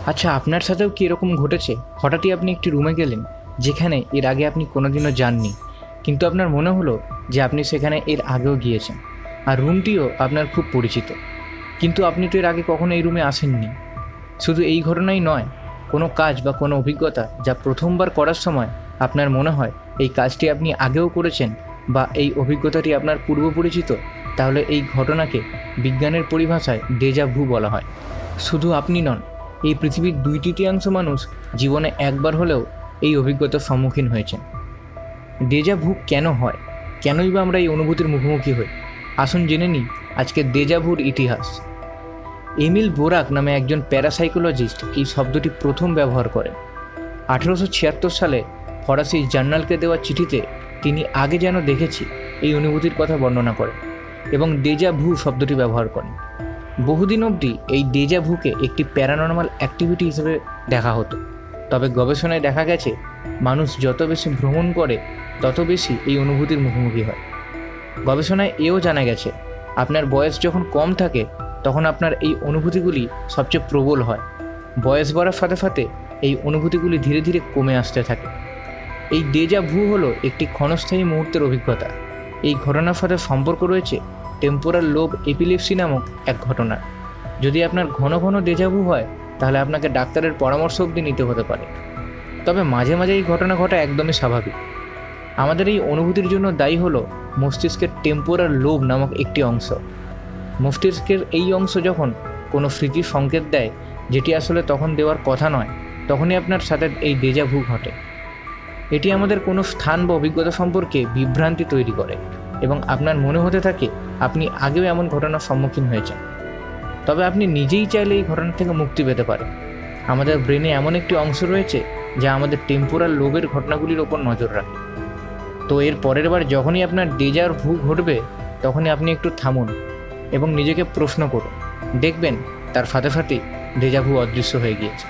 আচ্ছা, আপনার সাথেও কি এরকম ঘটেছে? হঠাৎই আপনি একটি রুমে গেলেন যেখানে এর আগে আপনি কোনোদিনও যাননি, কিন্তু আপনার মনে হলো যে আপনি সেখানে এর আগেও গিয়েছেন, আর রুমটিও আপনার খুব পরিচিত, কিন্তু আপনি তো এর আগে কখনো এই রুমে আসেননি। শুধু এই ঘটনাই নয়, কোনো কাজ বা কোনো অভিজ্ঞতা যা প্রথমবার করার সময় আপনার মনে হয় এই কাজটি আপনি আগেও করেছেন বা এই অভিজ্ঞতাটি আপনার পূর্ব পরিচিত, তাহলে এই ঘটনাকে বিজ্ঞানের পরিভাষায় ডেজা ভু বলা হয়। শুধু আপনি নন, এই পৃথিবীর 2/3 মানুষ জীবনে একবার হলেও এই অভিজ্ঞতার সম্মুখীন হয়েছেন। ডেজা ভু কেন হয়, কেনই বা আমরা এই অনুভূতির মুখোমুখি হই? আসুন জেনে নিই আজকে ডেজা ভুর ইতিহাস। এমিল বোরাক নামে একজন প্যারাসাইকোলজিস্ট এই শব্দটি প্রথম ব্যবহার করেন। 1876 সালে ফরাসি জার্নালকে দেওয়া চিঠিতে তিনি আগে যেন দেখেছি এই অনুভূতির কথা বর্ণনা করেন এবং ডেজা ভু শব্দটি ব্যবহার করেন। বহুদিন অবধি এই ডেজা ভুকে একটি প্যারানর্মাল অ্যাক্টিভিটি হিসেবে দেখা হতো, তবে গবেষণায় দেখা গেছে মানুষ যত বেশি ভ্রমণ করে তত বেশি এই অনুভূতির মুখোমুখি হয়। গবেষণায় এও জানা গেছে আপনার বয়স যখন কম থাকে তখন আপনার এই অনুভূতিগুলি সবচেয়ে প্রবল হয়। বয়স বাড়ার সাথে সাথে এই অনুভূতিগুলি ধীরে ধীরে কমে আসতে থাকে। এই ডেজা ভু হলো একটি ক্ষণস্থায়ী মুহূর্তের অভিজ্ঞতা। এই ঘটনার সাথে সম্পর্ক রয়েছে টেম্পোরাল লোব এপিলেপসি নামক এক ঘটনার। যদি আপনার ঘন ঘন ডেজা ভু হয় তাহলে আপনাকে ডাক্তারের পরামর্শ অবধি নিতে হতে পারে। তবে মাঝে মাঝে এই ঘটনা ঘটা একদমই স্বাভাবিক। আমাদের এই অনুভূতির জন্য দায়ী হলো মস্তিষ্কের টেম্পোরাল লোব নামক একটি অংশ। মস্তিষ্কের এই অংশ যখন কোনো স্মৃতির সংকেত দেয় যেটি আসলে তখন দেওয়ার কথা নয়, তখনই আপনার সাথে এই ডেজা ভু ঘটে। এটি আমাদের কোনো স্থান বা অভিজ্ঞতা সম্পর্কে বিভ্রান্তি তৈরি করে এবং আপনার মনে হতে থাকে আপনি আগেও এমন ঘটনার সম্মুখীন হয়েছেন। তবে আপনি নিজেই চাইলে এই ঘটনা থেকে মুক্তি পেতে পারেন। আমাদের ব্রেনে এমন একটি অংশ রয়েছে যা আমাদের টেম্পোরাল লোবের ঘটনাগুলির ওপর নজর রাখে। তো এর পরের বার যখনই আপনার ডেজার ভু ঘটবে তখনই আপনি একটু থামুন এবং নিজেকে প্রশ্ন করুন, দেখবেন তার সাথে সাথেই ডেজা ভু অদৃশ্য হয়ে গিয়েছে।